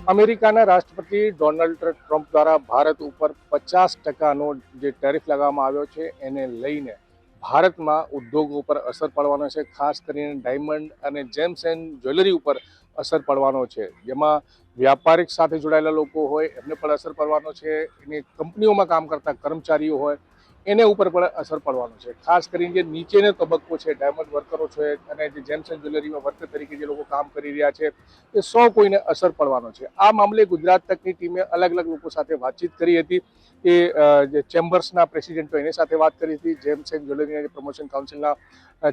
અમેરિકાના રાષ્ટ્રપતિ Donald Trump દ્વારા ભારત ઉપર 50%નો જે ટેરિફ લગાવવામાં આવ્યો છે એને લઈને ભારતમાં ઉદ્યોગો ઉપર અસર પડવાનો છે. ખાસ કરીને ડાયમંડ અને જેમ્સ એન્ડ જ્વેલરી ઉપર અસર પડવાનો છે, જેમાં વ્યાપારિક સાથે જોડાયેલા લોકો હોય એમને પણ અસર પડવાનો છે, એની કંપનીઓમાં કામ કરતા કર્મચારીઓ હોય એને ઉપર પણ અસર પડવાનો છે. ખાસ કરીને જે નીચેનો તબક્કો છે, ડાયમંડ વર્કરો છે અને જે જેમ્સ એન્ડ જ્વેલરીમાં વર્કર તરીકે જે લોકો કામ કરી રહ્યા છે એ સૌ કોઈને અસર પડવાનો છે. આ મામલે ગુજરાત તકની ટીમે અલગ અલગ લોકો સાથે વાતચીત કરી હતી. એ જે ચેમ્બર્સના પ્રેસિડેન્ટો એની સાથે વાત કરી હતી, જેમ્સ એન્ડ જ્વેલરીના જે પ્રમોશન કાઉન્સિલના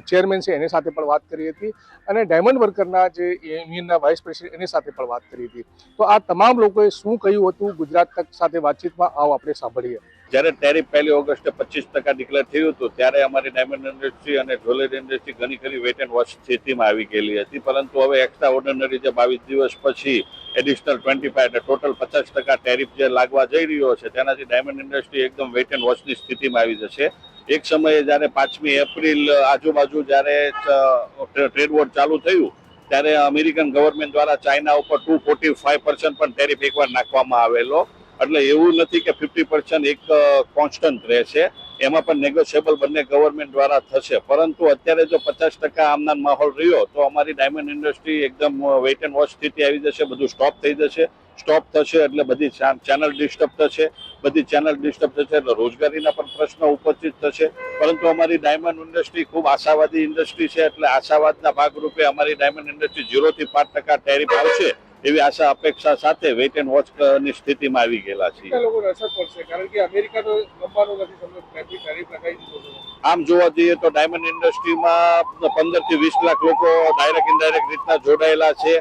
ચેરમેન છે એની સાથે પણ વાત કરી હતી અને ડાયમંડ વર્કરના જે યુનિયનના વાઇસ પ્રેસિડેન્ટ એની સાથે પણ વાત કરી હતી. તો આ તમામ લોકોએ શું કહ્યું હતું ગુજરાત તક સાથે વાતચીતમાં, આવો આપણે સાંભળીએ. જ્યારે ટેરિફ 1 ઓગસ્ટે 25% ડિક્લેર થયું હતું ત્યારે અમારી ડાયમંડ ઇન્ડસ્ટ્રી અને જ્વેલરી ઇન્ડસ્ટ્રી ઘણી ખરી વેટ એન્ડ વોચ સ્થિતિમાં આવી ગયેલી હતી. પરંતુ હવે એક્સ્ટ્રા ઓર્ડિનરી જે 22 દિવસ પછી એડિશનલ 25 એટલે ટોટલ 50% ટેરિફ જે લાગવા જઈ રહ્યો છે તેનાથી ડાયમંડ ઇન્ડસ્ટ્રી એકદમ વેટ એન્ડ વોચની સ્થિતિમાં આવી જશે. એક સમયે જ્યારે 5મી એપ્રિલ આજુબાજુ જ્યારે ટ્રેડ વોર ચાલુ થયું ત્યારે અમેરિકન ગવર્મેન્ટ દ્વારા ચાઇના ઉપર 245% પણ ટેરિફ એકવાર નાખવામાં આવેલો. એટલે એવું નથી કે 50% એક કોન્સ્ટન્ટ રહેશે, એમાં પણ નેગોશિયેબલ બંને ગવર્મેન્ટ દ્વારા થશે. પરંતુ અત્યારે જો 50% આમના માહોલ રહ્યો તો અમારી ડાયમંડ ઇન્ડસ્ટ્રી એકદમ વેઇટ એન્ડ વોચ સ્થિતિ આવી જશે. બધું સ્ટોપ થઈ જશે. સ્ટોપ થશે એટલે બધી ચેનલ ડિસ્ટર્બ થશે. બધી ચેનલ ડિસ્ટર્બ થશે એટલે રોજગારીના પણ પ્રશ્નો ઉપસ્થિત થશે. પરંતુ અમારી ડાયમંડ ઇન્ડસ્ટ્રી ખૂબ આશાવાદી ઇન્ડસ્ટ્રી છે, એટલે આશાવાદના ભાગરૂપે અમારી ડાયમંડ ઇન્ડસ્ટ્રી 0 થી 5% ટેરિફ આવશે એવી આશા અપેક્ષા સાથે વેઇટ એન્ડ વોચ ની સ્થિતિમાં આવી ગયેલા છે. આમ જોવા જઈએ તો ડાયમંડ ઇન્ડસ્ટ્રીમાં 15 થી 20 લાખ લોકો ડાયરેક્ટ ઇનડાયરેક્ટ રીતના જોડાયેલા છે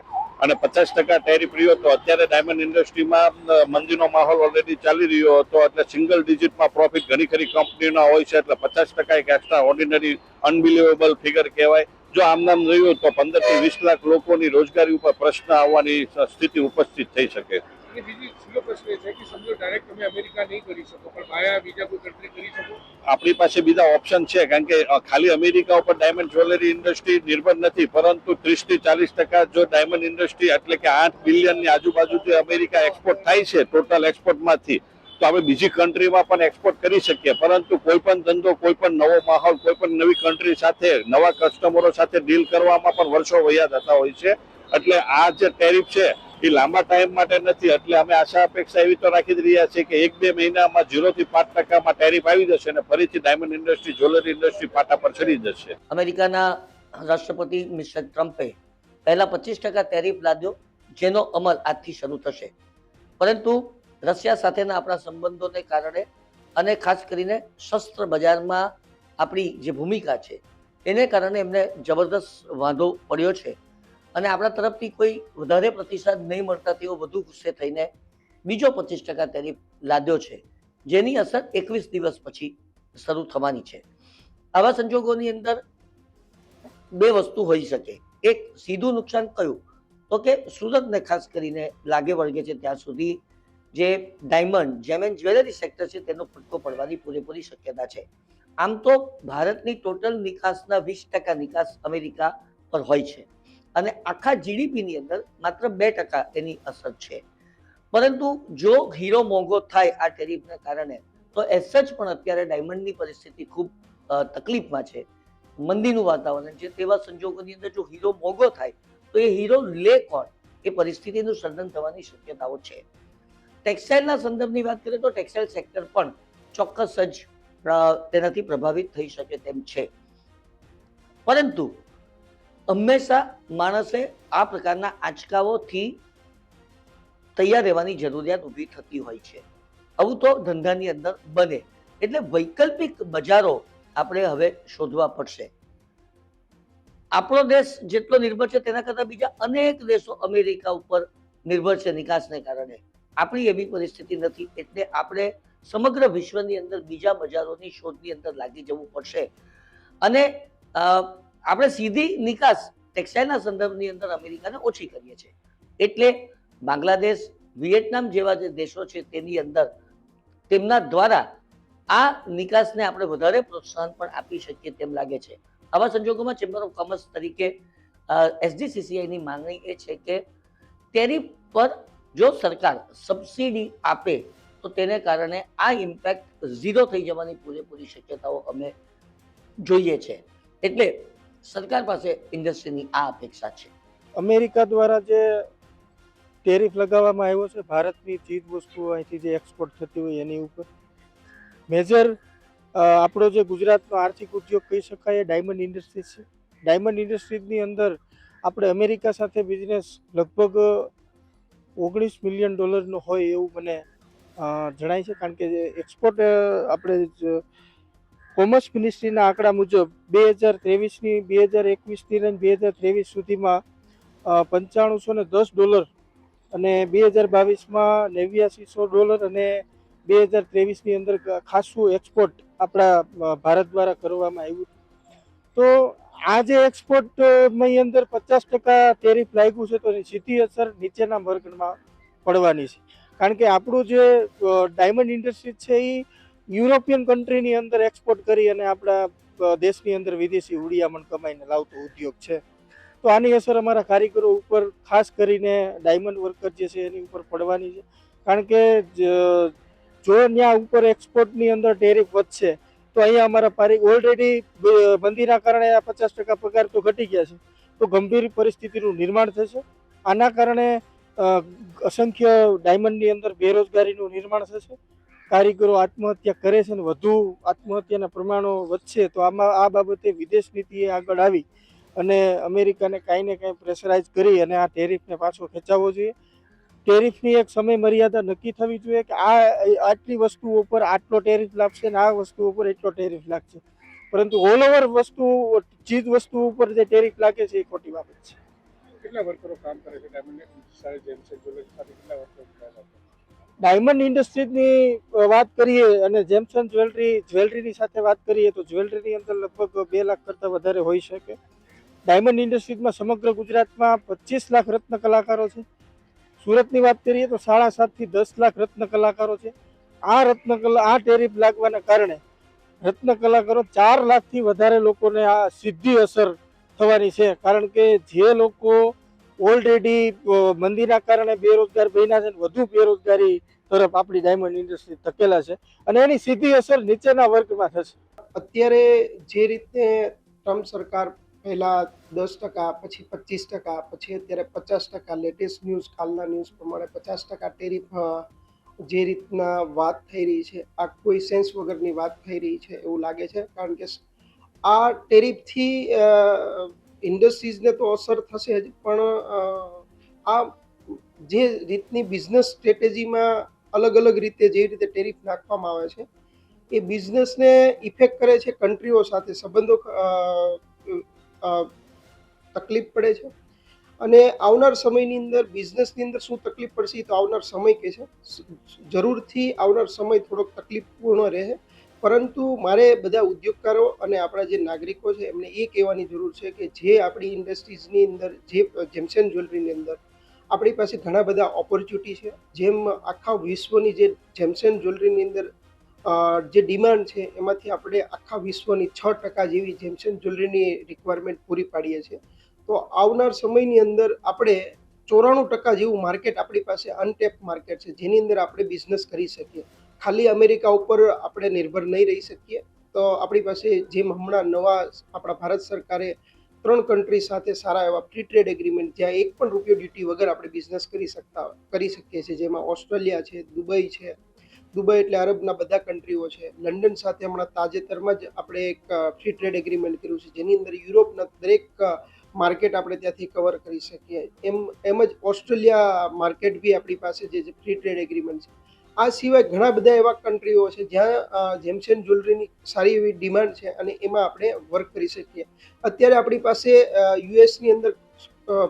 અને 50% ટેરિફ રહ્યો તો અત્યારે ડાયમંડ ઇન્ડસ્ટ્રીમાં મંદીનો માહોલ ઓલરેડી ચાલી રહ્યો હતો, એટલે સિંગલ ડિજિટમાં પ્રોફિટ ઘણી ખરી કંપનીના હોય છે, એટલે 50% એક એક્સ્ટ્રા ઓર્ડિનરી અનબિલિવેબલ ફિગર કહેવાય. જો આમનામ રહ્યું તો 15 થી 20 લાખ લોકોની રોજગારી ઉપર પ્રશ્ન આવવાની સ્થિતિ ઉપસ્થિત થઈ શકે. બીજી છેલ્લો પ્રશ્ન એ છે કે સમજો ડાયરેક્ટ તમે અમેરિકા નહીં કરી શકો પણ વાયા બીજા કોઈ કન્ટ્રી કરી શકો? આપણી પાસે બીજા ઓપ્શન છે, કારણ કે ખાલી અમેરિકા ઉપર ડાયમંડ જ્વેલરી ઇન્ડસ્ટ્રી નિર્ભર નથી, પરંતુ 30 થી 40% જો ડાયમંડ ઇન્ડસ્ટ્રી એટલે કે 8 બિલિયનની આજુબાજુ જે અમેરિકા એક્સપોર્ટ થાય છે ટોટલ એક્સપોર્ટમાંથી, તો આપણે બીજી કન્ટ્રીમાં પણ એક્સપોર્ટ કરી શકીએ. પરંતુ કોઈ પણ ધંધો, કોઈ પણ નવો માહોલ, કોઈ પણ નવી કન્ટ્રી સાથે નવા કસ્ટમરો સાથે ડીલ કરવામાં પણ વર્ષો વયા જતા હોય છે. એટલે આ જે ટેરિફ છે એ લાંબા ટાઈમ માટે નથી. એટલે અમે આશા અપેક્ષા એવી તો રાખી જ રહ્યા છીએ કે 1-2 મહિનામાં 0 થી 5%માં ટેરિફ આવી જશે અને ફરીથી ડાયમંડ ઇન્ડસ્ટ્રી, જ્વેલરી ઇન્ડસ્ટ્રી પાટા પર ચડી જશે. અમેરિકાના રાષ્ટ્રપતિ મિસ્ટર ટ્રમ્પે પહેલા 25% ટેરિફ લાદ્યો, જેનો અમલ આજથી શરૂ થશે. પરંતુ રશિયા સાથેના આપણા સંબંધોને કારણે અને ખાસ કરીને શસ્ત્ર બજારમાં આપણી જે ભૂમિકા છે એને કારણે એમને જબરદસ્ત વાંધો પડ્યો છે અને આપણા તરફથી કોઈ વધારે પ્રતિસાદ નહીં મળતા તેઓ વધુ ગુસ્સે થઈને બીજો 25% ટેરિફ લાદ્યો છે, જેની અસર 21 દિવસ પછી શરૂ થવાની છે. આવા સંજોગોની અંદર બે વસ્તુ હોઈ શકે. એક, સીધું નુકસાન કયું તો કે સુરતને ખાસ કરીને લાગે વળગે છે ત્યાં સુધી જે ડાયમંડ, જેમ એન્ડ જ્વેલરી સેક્ટર છે તેનો ફટકો પડવાની પૂરેપૂરી શક્યતા છે. આમ તો ભારતની ટોટલ નિકાસના 20% નિકાસ અમેરિકા પર હોય છે અને આખા જીડીપીની અંદર માત્ર 2% એની અસર છે. પરંતુ જો હીરો મોંઘો થાય આ ટેરિફના કારણે તો એસ સચ પણ અત્યારે ડાયમંડની પરિસ્થિતિ ખૂબ તકલીફમાં છે. મંદીનું વાતાવરણ છે, તેવા સંજોગોની અંદર જો હીરો મોંઘો થાય તો એ હીરો લે કોણ, એ પરિસ્થિતિનું સર્જન થવાની શક્યતાઓ છે. ટેક્સટાઇલના સંદર્ભની વાત કરીએ તો ટેક્સટાઇલ સેક્ટર પણ ચોક્કસ જ તેનાથી પ્રભાવિત થઈ શકે તેમ છે. પરંતુ હંમેશા માણસે આ પ્રકારના આંચકાઓથી તૈયાર રહેવાની જરૂરિયાત ઊભી થતી હોય છે. આવું તો ધંધાની અંદર બને, એટલે વૈકલ્પિક બજારો આપણે હવે શોધવા પડશે. આપણો દેશ જેટલો નિર્ભર છે તેના કરતાં બીજા અનેક દેશો અમેરિકા ઉપર નિર્ભર છે નિકાસને કારણે. આપણી એવી પરિસ્થિતિ નથી, એટલે આપણે સમગ્ર વિશ્વની અંદર બીજા બજારોની શોધની અંદર લાગી જવું પડશે. અને આપણે સીધી નિકાસ ટેક્સટાઇલના સંદર્ભની અંદર અમેરિકાને ઓછી કરીએ છીએ, એટલે બાંગ્લાદેશ, વિયેટનામ જેવા જે દેશો છે તેની અંદર તેમના દ્વારા આ નિકાસને આપણે વધારે પ્રોત્સાહન પણ આપી શકીએ તેમ લાગે છે. આવા સંજોગોમાં ચેમ્બર ઓફ કોમર્સ તરીકે એસજીસીસીઆઈની માંગણી એ છે કે ટેરિફ પર જો સરકાર સબસિડી આપે તો તેને કારણે આ ઇમ્પેક્ટ ઝીરો થઈ જવાની પૂરેપૂરી શક્યતાઓ અમે જોઈએ છે. એટલે સરકાર પાસે ઇન્ડસ્ટ્રીની આ અપેક્ષા છે. અમેરિકા દ્વારા જે ટેરિફ લગાવવામાં આવ્યો છે ભારતની ચીજ વસ્તુઓ અહીંથી જે એક્સપોર્ટ થતી હોય એની ઉપર, મેજર આપણો જે ગુજરાતનો આર્થિક ઉદ્યોગ કહી શકાય એ ડાયમંડ ઇન્ડસ્ટ્રીઝ છે. ડાયમંડ ઇન્ડસ્ટ્રીઝની અંદર આપણે અમેરિકા સાથે બિઝનેસ લગભગ $19 મિલિયન હોય એવું મને જણાય છે. કારણ કે એક્સપોર્ટ આપણે કોમર્સ મિનિસ્ટ્રીના આંકડા મુજબ 2023ની 2021ની અને 2023 સુધીમાં $9510 અને 2022માં $8900 અને 2023ની અંદર ખાસું એક્સપોર્ટ આપણા ભારત દ્વારા કરવામાં આવ્યું. તો આ જે એક્સપોર્ટની અંદર 50% ટેરિફ લાગ્યું છે તો એની સીધી અસર નીચેના વર્ગમાં પડવાની છે. કારણ કે આપણું જે ડાયમંડ ઇન્ડસ્ટ્રી છે એ યુરોપિયન કન્ટ્રીની અંદર એક્સપોર્ટ કરી અને આપણા દેશની અંદર વિદેશી હુડિયામણ કમાઈને લાવતો ઉદ્યોગ છે. તો આની અસર અમારા કારીગરો ઉપર ખાસ કરીને ડાયમંડ વર્કર જે છે એની ઉપર પડવાની છે. કારણ કે જો ત્યાં ઉપર એક્સપોર્ટની અંદર ટેરિફ વધશે તો અહીંયા અમારા ઓલરેડી મંદીના કારણે આ 50% પગાર તો ઘટી ગયા છે, તો ગંભીર પરિસ્થિતિનું નિર્માણ થશે. આના કારણે અસંખ્ય ડાયમંડની અંદર બેરોજગારીનું નિર્માણ થશે. કારીગરો આત્મહત્યા કરે છે અને વધુ આત્મહત્યાના પ્રમાણો વધશે. તો આમાં આ બાબતે વિદેશ નીતિએ આગળ આવી અને અમેરિકાને કાંઈ ને કાંઈ પ્રેશરાઇઝ કરી અને આ ટેરિફને પાછો ખેંચાવવો જોઈએ. ટેરિફની એક સમય મર્યાદા નક્કી થવી જોઈએ કે આટલી વસ્તુઓ પર આટલો ટેરિફ લાગશે અને આ વસ્તુઓ પર એટલો ટેરિફ લાગશે. પરંતુ ઓલ ઓવર ચીજ વસ્તુ ઉપર જે ટેરિફ લાગે છે એ ખોટી બાબત છે. કેટલા વર્કરો કામ કરે છે ડાયમંડ ઇન્ડસ્ટ્રીઝની વાત કરીએ અને જેમસન જ્વેલરીની સાથે વાત કરીએ તો જ્વેલરીની અંદર લગભગ 2 લાખ કરતાં વધારે હોઈ શકે. ડાયમંડ ઇન્ડસ્ટ્રીઝમાં સમગ્ર ગુજરાતમાં 25 લાખ રત્ન કલાકારો છે. સુરતની વાત કરીએ તો 7.5 થી 10 લાખ રત્ન કલાકારો છે. આ ટેરિફ લાગવાના કારણે રત્ન કલાકારો 4 લાખથી વધારે લોકોને આ સીધી અસર થવાની છે. કારણ કે જે લોકો ઓલરેડી મંદીના કારણે બેરોજગાર બન્યા છે, વધુ બેરોજગારી તરફ આપણી ડાયમંડ ઇન્ડસ્ટ્રી ધકેલા છે અને એની સીધી અસર નીચેના વર્ગમાં થશે. અત્યારે જે રીતે ટ્રમ્પ સરકાર પહેલા 10%, પછી 25%, પછી અત્યારે 50%, લેટેસ્ટ ન્યૂઝ કાલના ન્યૂઝ પ્રમાણે 50% ટેરિફ જે રીતના વાત થઈ રહી છે, આ કોઈ સેન્સ વગરની વાત થઈ રહી છે એવું લાગે છે. કારણ કે આ ટેરિફથી ઇન્ડસ્ટ્રીઝને તો અસર થશે જ, પણ આ જે રીતની બિઝનેસ સ્ટ્રેટેજીમાં અલગ અલગ રીતે જે રીતે ટેરિફ નાખવામાં આવે છે એ બિઝનેસને ઇફેક્ટ કરે છે. કન્ટ્રીઓ સાથે સંબંધો તકલીફ પડે છે અને આવનાર સમયની અંદર બિઝનેસની અંદર શું તકલીફ પડશે તો આવનાર સમય કહે છે. જરૂરથી આવનાર સમય થોડોક તકલીફપૂર્ણ રહે, પરંતુ મારે બધા ઉદ્યોગકારો અને આપણા જે નાગરિકો છે એમને એ કહેવાની જરૂર છે કે જે આપણી ઇન્ડસ્ટ્રીઝની અંદર જે જેમસન જ્વેલરીની અંદર આપણી પાસે ઘણા બધા ઓપોર્ચ્યુનિટી છે. જેમ આખા વિશ્વની જે જેમસન જ્વેલરીની અંદર જે ડિમાન્ડ છે એમાંથી આપણે આખા વિશ્વની 6% જેવી જેમસન જ્વેલરીની રિક્વાયરમેન્ટ પૂરી પાડીએ છીએ. તો આવનાર સમયની અંદર આપણે 94% જેવું માર્કેટ આપણી પાસે અનટેપ માર્કેટ છે, જેની અંદર આપણે બિઝનેસ કરી શકીએ. ખાલી અમેરિકા ઉપર આપણે નિર્ભર નહીં રહી શકીએ. તો આપણી પાસે જેમ હમણાં નવા આપણા ભારત સરકારે 3 કન્ટ્રી સાથે સારા એવા ફ્રી ટ્રેડ એગ્રીમેન્ટ, જ્યાં એક પણ રૂપિયો ડ્યુટી વગર આપણે બિઝનેસ કરી શકીએ છીએ, જેમાં ઓસ્ટ્રેલિયા છે, દુબઈ છે. દુબઈ એટલે અરબના બધા કન્ટ્રીઓ છે. લંડન સાથે હમણાં તાજેતરમાં જ આપણે એક ફ્રી ટ્રેડ એગ્રીમેન્ટ કર્યું છે, જેની અંદર યુરોપના દરેક માર્કેટ આપણે ત્યાંથી કવર કરી શકીએ. એમ જ ઓસ્ટ્રેલિયા માર્કેટ બી આપણી પાસે જે ફ્રી ટ્રેડ એગ્રીમેન્ટ છે. આ સિવાય ઘણા બધા એવા કન્ટ્રીઓ છે જ્યાં જેમસન જ્વેલરીની સારી એવી ડિમાન્ડ છે અને એમાં આપણે વર્ક કરી શકીએ. અત્યારે આપણી પાસે યુએસની અંદર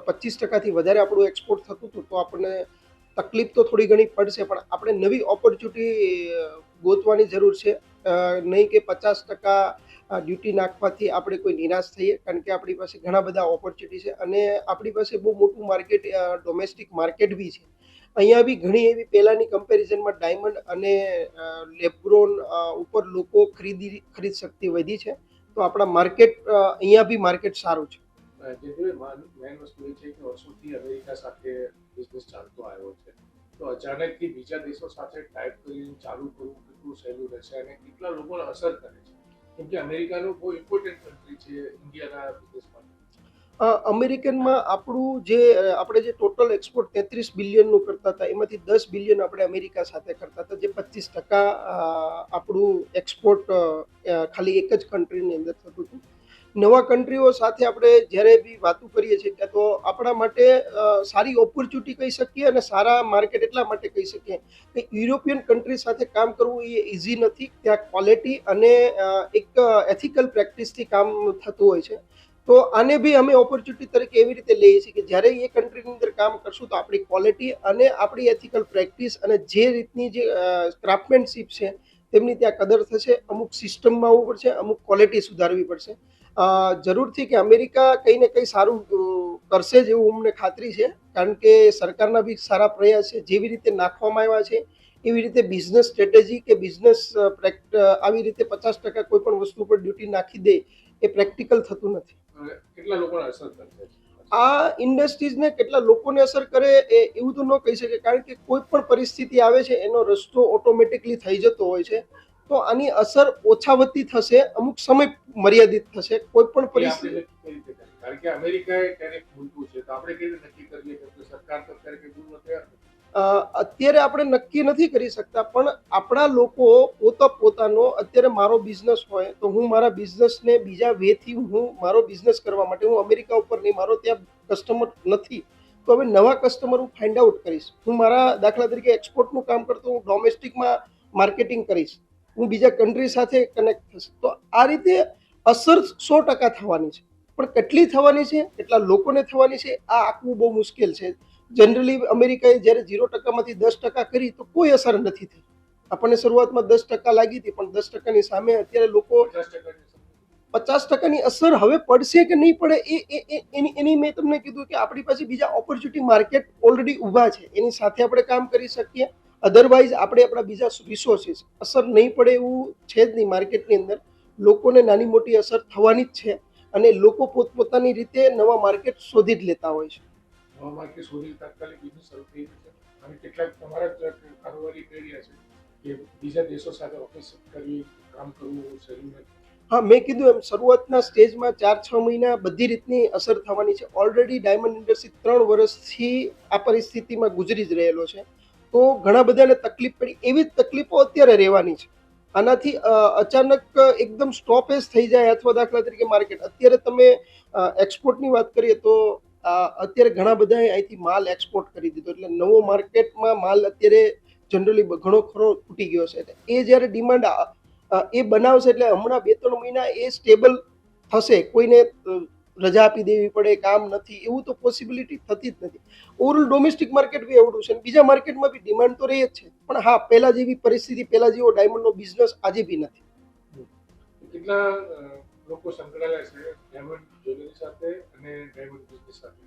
25%થી વધારે આપણું એક્સપોર્ટ થતું હતું, તો આપણને તકલીફ તો થોડી ઘણી પડશે, પણ આપણે નવી ઓપોર્ચ્યુનિટી ગોતવાની જરૂર છે. નહીં કે 50% ડ્યુટી નાખવાથી આપણે કોઈ નિરાશ થઈએ, કારણ કે આપણી પાસે ઘણા બધા ઓપોર્ચ્યુનિટી છે અને આપણી પાસે બહુ મોટું માર્કેટ, ડોમેસ્ટિક માર્કેટ બી છે. અહીંયા બી ઘણી એવી પહેલાંની કમ્પેરિઝનમાં ડાયમંડ અને લેબગ્રોન ઉપર લોકો ખરીદ શક્તિ વધી છે. તો આપણા માર્કેટ અહીંયા બી માર્કેટ સારું છે. મેઇન વસ્તુ એ છે કે વર્ષોથી અમેરિકા સાથે બિઝનેસ ચાલતો આવ્યો છે. તો અચાનકથી બીજા દેશો સાથે ટાઈપ કરીને ચાલુ કરવું કેટલું સહેલું રહેશે અને કેટલા લોકોને અસર કરે છે? કેમ કે અમેરિકાનું બહુ ઇમ્પોર્ટન્ટ કન્ટ્રી છે ઇન્ડિયાના બિઝનેસ માટે. અમેરિકનમાં આપણું જે આપણે જે ટોટલ એક્સપોર્ટ 33 બિલિયનનું કરતા હતા એમાંથી 10 બિલિયન આપણે અમેરિકા સાથે કરતા હતા, જે 25% આપણું એક્સપોર્ટ ખાલી એક જ કન્ટ્રીની અંદર થતું હતું. નવા કન્ટ્રીઓ સાથે આપણે જ્યારે બી વાતો કરીએ છીએ ત્યાં તો આપણા માટે સારી ઓપોર્ચ્યુનિટી કહી શકીએ અને સારા માર્કેટ એટલા માટે કહી શકીએ કે યુરોપિયન કન્ટ્રી સાથે કામ કરવું એ ઇઝી નથી. ત્યાં ક્વોલિટી અને એક એથિકલ પ્રેક્ટિસથી કામ થતું હોય છે. તો આને બી અમે ઓપોર્ચ્યુનિટી તરીકે એવી રીતે લઈએ છીએ કે જ્યારે એ કન્ટ્રીની અંદર કામ કરશું તો આપણી ક્વોલિટી અને આપણી એથિકલ પ્રેક્ટિસ અને જે રીતની જે ક્રાફ્ટમેનશીપ છે તેમની ત્યાં કદર થશે. અમુક સિસ્ટમમાં આવવું પડશે, અમુક ક્વોલિટી સુધારવી પડશે. જરૂરથી કે અમેરિકા કંઈ ને કંઈ સારું કરશે જ એવું અમને ખાતરી છે, કારણ કે સરકારના બી સારા પ્રયાસ છે. જેવી રીતે નાખવામાં આવ્યા છે એવી રીતે બિઝનેસ સ્ટ્રેટેજી કે બિઝનેસ આવી રીતે 50% કોઈ પણ વસ્તુ પર ડ્યુટી નાખી દે એ પ્રેક્ટિકલ થતું નથી. કેટલા લોકોને અસર કરશે? આ ઇન્ડસ્ટ્રીઝને કેટલા લોકોને અસર કરે એ એવું તો ન કહી શકે, કારણ કે કોઈ પણ પરિસ્થિતિ આવે છે એનો રસ્તો ઓટોમેટિકલી થઈ જતો હોય છે. તો આની અસર ઓછાવતી થશે, અમુક સમય મર્યાદિત થશે. કોઈ પણ પરિસ્થિતિ કારણ કે અમેરિકાએ ટેરિફ મૂક્યું છે તો આપણે કેવી રીતે નક્કી કરીએ કે સરકાર તો અત્યારે કંઈ બોલવા તૈયાર નથી. અત્યારે આપણે નક્કી નથી કરી શકતા, પણ આપણા લોકો પોતાનો અત્યારે મારો બિઝનેસ હોય તો હું મારા બિઝનેસને બીજા વેથી હું મારો બિઝનેસ કરવા માટે હું અમેરિકા ઉપર નહીં, મારો ત્યાં કસ્ટમર નથી તો હવે નવા કસ્ટમર હું ફાઇન્ડ આઉટ કરીશ. હું મારા દાખલા તરીકે એક્સપોર્ટનું કામ કરતો હું ડોમેસ્ટિકમાં માર્કેટિંગ કરીશ, હું બીજા કન્ટ્રી સાથે કનેક્ટ થઈશ. તો આ રીતે અસર 100% થવાની છે, પણ કેટલી થવાની છે, કેટલા લોકોને થવાની છે, આ આંકવું બહુ મુશ્કેલ છે. જનરલી અમેરિકાએ જ્યારે 0%માંથી 10% કરી તો કોઈ અસર નથી થઈ. આપણને શરૂઆતમાં 10% લાગી હતી, પણ 10%ની સામે અત્યારે લોકો 50%ની અસર હવે પડશે કે નહીં પડે એની મેં તમને કીધું કે આપણી પાસે બીજા ઓપોર્ચ્યુનિટી માર્કેટ ઓલરેડી ઊભા છે, એની સાથે આપણે કામ કરી શકીએ. અધરવાઇઝ આપણે આપણા બીજા રિસોર્સિસ અસર નહીં પડે એવું છે જ નહીં. માર્કેટની અંદર લોકોને નાની મોટી અસર થવાની જ છે અને લોકો પોતપોતાની રીતે નવા માર્કેટ શોધી જ લેતા હોય છે. નવા માર્કેટ શોધી તાત્કાલિક બિઝનેસ શરૂ થઈ જશે અને કેટલાક તમારા જ કારોબારી કહી રહ્યા છે કે બીજા દેશો સાથે ઓફિસ કરવી, કામ કરવું સહેલું નથી. હા, મેં કીધું એમ શરૂઆતના સ્ટેજમાં 4-6 મહિના બધી રીતની અસર થવાની છે. ઓલરેડી ડાયમંડ ઇન્ડસ્ટ્રી 3 વર્ષથી આ પરિસ્થિતિમાં ગુજરી જ રહેલો છે, તો ઘણા બધાને તકલીફ પડી. એવી જ તકલીફો અત્યારે રહેવાની છે. આનાથી અચાનક એકદમ સ્ટોપેજ થઈ જાય અથવા દાખલા તરીકે માર્કેટ અત્યારે તમે એક્સપોર્ટની વાત કરીએ તો અત્યારે ઘણા બધાએ અહીંથી માલ એક્સપોર્ટ કરી દીધો, એટલે નવો માર્કેટમાં માલ અત્યારે જનરલી ઘણો ખરો તૂટી ગયો છે. એ જ્યારે ડિમાન્ડ એ બનાવશે એટલે હમણાં 2-3 મહિના એ સ્ટેબલ થશે. કોઈને રજા આપી દેવી પડે, કામ નથી એવું તો પોસિબિલિટી થતી જ નથી. ઓવરઓલ ડોમેસ્ટિક માર્કેટ બી એવડું છે અને બીજા માર્કેટમાં બી ડિમાન્ડ તો રહી જ છે, પણ હા, પહેલા જેવી પરિસ્થિતિ, પહેલા જેવો ડાયમંડનો બિઝનેસ આજે બી નથી. કેટલા લોકો સંકળાયેલા છે ડાયમંડ જ્વેલરી સાથે અને ડાયમંડ બિઝનેસ સાથે?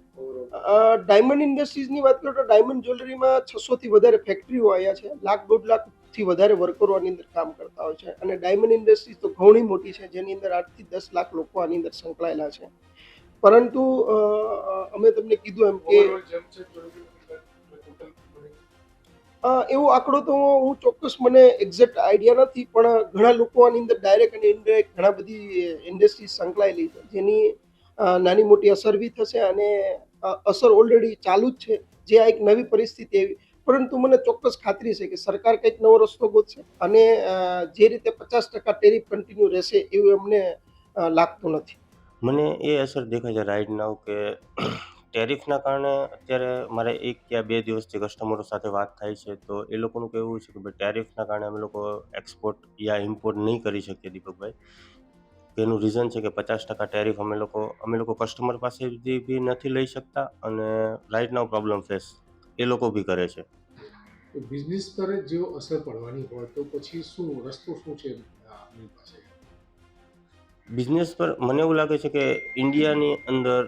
ડાયમંડ ઇન્ડસ્ટ્રીઝની વાત કરું તો ડાયમંડ જ્વેલરીમાં 600 થી વધારે ફેક્ટરીઓ આવ્યા છે, 1.5 લાખથી વધારે વર્કરો આની અંદર કામ કરતા હોય છે. અને ડાયમંડ ઇન્ડસ્ટ્રીઝ તો ઘણી મોટી છે, જેની અંદર 8 થી 10 લાખ લોકો આની અંદર સંકળાયેલા છે. પરંતુ અમે તમને કીધું એમ કે એવો આંકડો તો હું ચોક્કસ મને એક્ઝેક્ટ આઈડિયા નથી, પણ ઘણા લોકો આની અંદર ડાયરેક્ટ અને ઇનડાયરેક્ટ ઘણા બધી ઇન્ડસ્ટ્રીઝ સંકળાયેલી છે, જેની નાની મોટી અસર બી થશે અને અસર ઓલરેડી ચાલુ જ છે. જે આ એક નવી પરિસ્થિતિ એવી, પરંતુ મને ચોક્કસ ખાતરી છે કે સરકાર કંઈક નવો રસ્તો ગોતશે અને જે રીતે 50% ટેરિફ કન્ટિન્યુ રહેશે એવું અમને લાગતું નથી. મને એ અસર દેખાય છે રાઇટ નાવ કે ટેરિફના કારણે અત્યારે મારે 1 યા 2 દિવસથી કસ્ટમરો સાથે વાત થાય છે, તો એ લોકોનું કહેવું છે કે ભાઈ ટેરિફના કારણે અમે લોકો એક્સપોર્ટ યા ઇમ્પોર્ટ નહીં કરી શકીએ દીપકભાઈ. એનું રીઝન છે કે 50% ટેરિફ અમે લોકો કસ્ટમર પાસેથી બી નથી લઈ શકતા અને રાઇટ નાવ પ્રોબ્લેમ ફેસ એ લોકો બી કરે છે. તો બિઝનેસ પર જ જો અસર પડવાની હોય તો પછી શું રસ્તો શું છે આપણી પાસે? બિઝનેસ પર મને એવું લાગે છે કે ઇન્ડિયાની અંદર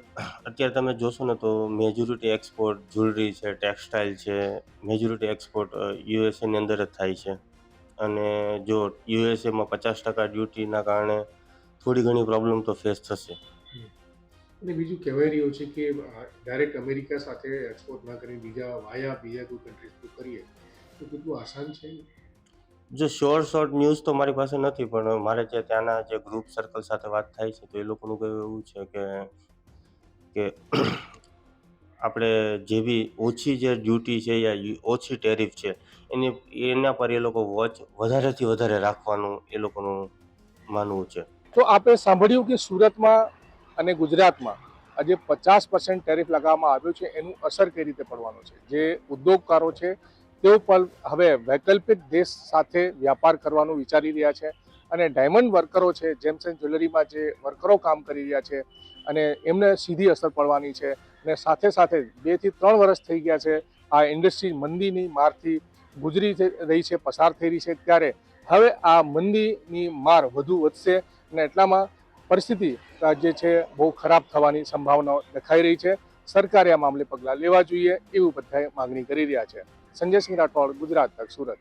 અત્યારે તમે જોશો ને તો મેજોરિટી એક્સપોર્ટ જ્વેલરી છે, ટેક્સટાઇલ છે, મેજોરિટી એક્સપોર્ટ યુએસએની અંદર જ થાય છે. અને જો યુએસએમાં 50% ડ્યુટીના કારણે થોડી ઘણી પ્રોબ્લેમ તો ફેસ થશે. અને બીજું કહેવાય રહ્યું છે કે ડાયરેક્ટ અમેરિકા સાથે એક્સપોર્ટ ના કરીને બીજા કોઈ કન્ટ્રીઝ થ્રુ કરીએ તો કેટલું આસાન છે. જો શોર્ટ ન્યૂઝ તો મારી પાસે નથી, પણ મારે જે ત્યાંના જે ગ્રુપ સર્કલ સાથે વાત થાય છે તો એ લોકોનું કહેવું એવું છે કે આપણે જે બી ઓછી જે ડ્યુટી છે યા ઓછી ટેરિફ છે એના પર એ લોકો વોચ વધારેથી વધારે રાખવાનું એ લોકોનું માનવું છે. તો આપણે સાંભળ્યું કે સુરતમાં અને ગુજરાતમાં આજે 50% ટેરિફ લગાવવામાં આવ્યું છે, એનું અસર કઈ રીતે પડવાનું છે. જે ઉદ્યોગકારો છે તેઓ પણ હવે વૈકલ્પિક દેશ સાથે વ્યાપાર કરવાનું વિચારી રહ્યા છે અને ડાયમંડ વર્કરો છે, જેમ્સ એન્ડ જ્વેલરીમાં જે વર્કરો કામ કરી રહ્યા છે અને એમને સીધી અસર પડવાની છે. અને સાથે સાથે 2 થી 3 વર્ષ થઈ ગયા છે આ ઇન્ડસ્ટ્રી મંદીની મારથી ગુજરી રહી છે, પસાર થઈ રહી છે, ત્યારે હવે આ મંદીની માર વધુ વધશે અને એટલામાં પરિસ્થિતિ જે છે બહુ ખરાબ થવાની સંભાવનાઓ દેખાઈ રહી છે. સરકારે આ મામલે પગલાં લેવા જોઈએ એવું બધાએ માગણી કરી રહ્યા છે. સંજય સિંહ રાઠોડ, ગુજરાત તક, સુરત.